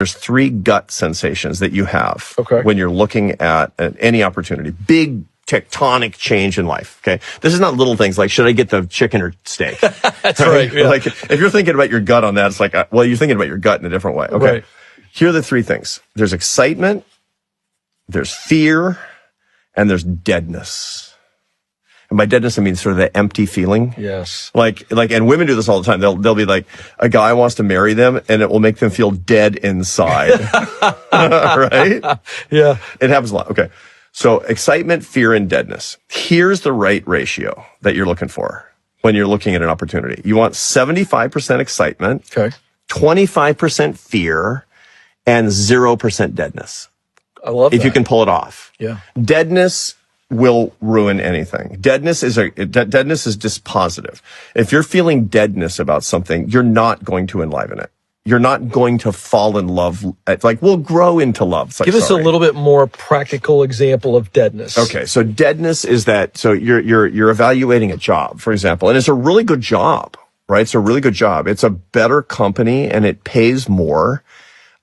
there's 3 gut sensations that you have Okay. when you're looking at any opportunity. Big tectonic change in life. Okay. This is not little things like, should I get the chicken or steak? That's right. Yeah. Like if you're thinking about your gut on that, it's like, well, you're thinking about your gut in a different way. Okay. Right. Here are the 3 things. There's excitement, there's fear, and there's deadness. And by deadness, I mean sort of the empty feeling. Yes. Like, and women do this all the time. They'll be like, a guy wants to marry them and it will make them feel dead inside. Right? Yeah. It happens a lot. Okay. So excitement, fear, and deadness. Here's the right ratio that you're looking for when you're looking at an opportunity. You want 75% excitement, Okay. 25% fear, and 0% deadness. I love that. If you can pull it off. Yeah. Deadness will ruin anything. Deadness is dispositive. If you're feeling deadness about something, you're not going to enliven it. You're not going to fall in love. Like, we'll grow into love. Like, give us a little bit more practical example of deadness. Okay, so deadness is that. So you're evaluating a job, for example, and it's a really good job, right? It's a really good job. It's a better company and it pays more.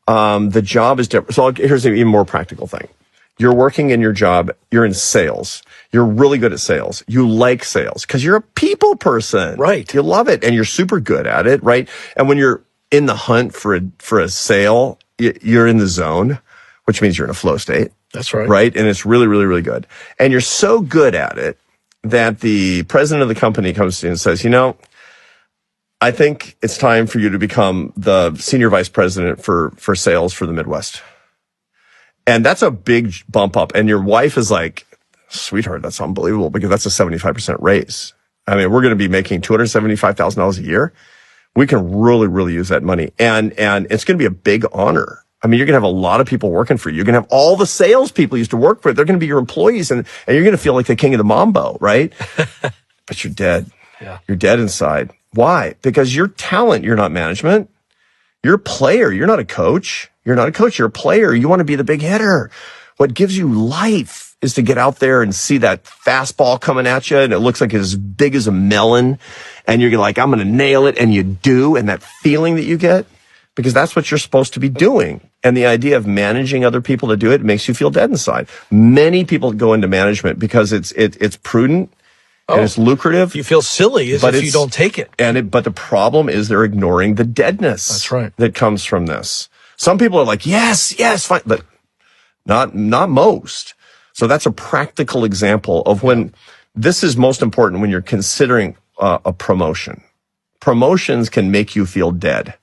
The job is different. So here's an even more practical thing. You're working in your job. You're in sales. You're really good at sales. You like sales because you're a people person. Right. You love it and you're super good at it, right? And when you're in the hunt for a sale, you're in the zone, which means you're in a flow state. That's right. Right? And it's really, really, really good. And you're so good at it that the president of the company comes to you and says, I think it's time for you to become the senior vice president for sales for the Midwest. And that's a big bump up. And your wife is like, sweetheart, that's unbelievable because that's a 75% raise. I mean, we're going to be making $275,000 a year. We can really, really use that money. And it's going to be a big honor. I mean, you're going to have a lot of people working for you. You're going to have all the sales people you used to work for. They're going to be your employees and you're going to feel like the king of the mambo, right? But you're dead. Yeah. You're dead inside. Why? Because you're talent. You're not management. You're a player. You're not a coach. You're not a coach. You're a player. You want to be the big hitter. What gives you life is to get out there and see that fastball coming at you and it looks like it's as big as a melon and you're like, I'm going to nail it. And you do. And that feeling that you get, because that's what you're supposed to be doing. And the idea of managing other people to do it makes you feel dead inside. Many people go into management because it's prudent and it's lucrative. You feel silly if you don't take it. But the problem is they're ignoring the deadness. That's right. That comes from this. Some people are like, yes, fine, but not most. So that's a practical example of when this is most important when you're considering a promotion. Promotions can make you feel dead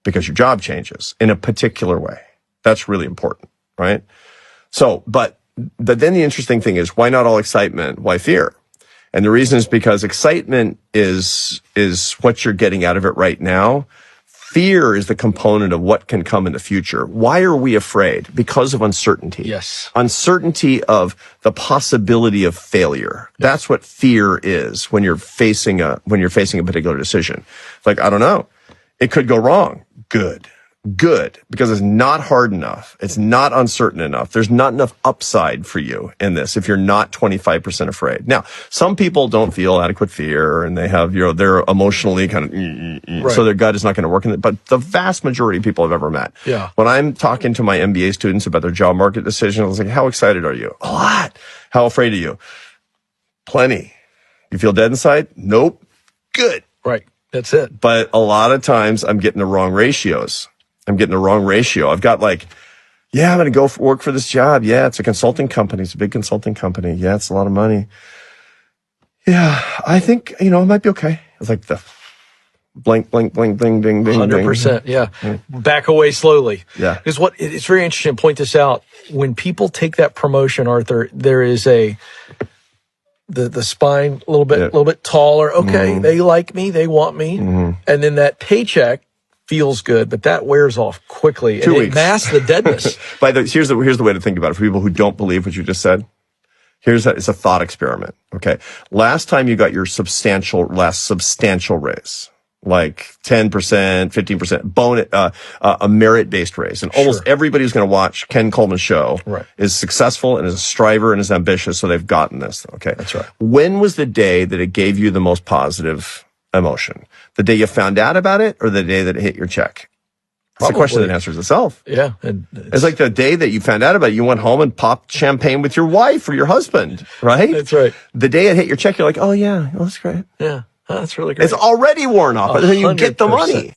because your job changes in a particular way. That's really important, right? So, but then the interesting thing is, why not all excitement? Why fear? And the reason is because excitement is what you're getting out of it right now. Fear is the component of what can come in the future. Why are we afraid? Because of uncertainty. Yes. Uncertainty of the possibility of failure. That's what fear is when you're facing a particular decision. It's like, I don't know. It could go wrong. Good. Because it's not hard enough. It's not uncertain enough. There's not enough upside for you in this if you're not 25% afraid. Now, some people don't feel adequate fear and they have, they're emotionally kind of, right. So their gut is not going to work in it. But the vast majority of people I've ever met, when I'm talking to my MBA students about their job market decision, I was like, how excited are you? A lot. How afraid are you? Plenty. You feel dead inside? Nope. Good. Right. That's it. But a lot of times I'm getting the wrong ratios. I've got like, I'm going to go work for this job. Yeah, it's a consulting company. It's a big consulting company. Yeah, it's a lot of money. Yeah, I think, it might be okay. It's like the blank, blank, blank, ding, ding, ding, 100%. ding. Yeah. Back away slowly. Yeah. Because it's very interesting to point this out. When people take that promotion, Arthur, there is the spine a little bit taller. Okay. They like me. They want me. And then that paycheck feels good, but that wears off quickly. 2 and weeks. It masks the deadness. Here's the way to think about it for people who don't believe what you just said. It's a thought experiment. Okay. Last time you got your substantial raise, like 10%, 15%, a merit-based raise. And almost everybody who's going to watch Ken Coleman's show is successful and is a striver and is ambitious. So they've gotten this. Okay. That's right. When was the day that it gave you the most positive emotion? The day you found out about it or the day that it hit your check? It's a question that answers itself. Yeah. And it's like the day that you found out about it, you went home and popped champagne with your wife or your husband, right? That's right. The day it hit your check, you're like, oh, yeah, well, that's great. Yeah, that's really great. It's already worn off, but then you get the money.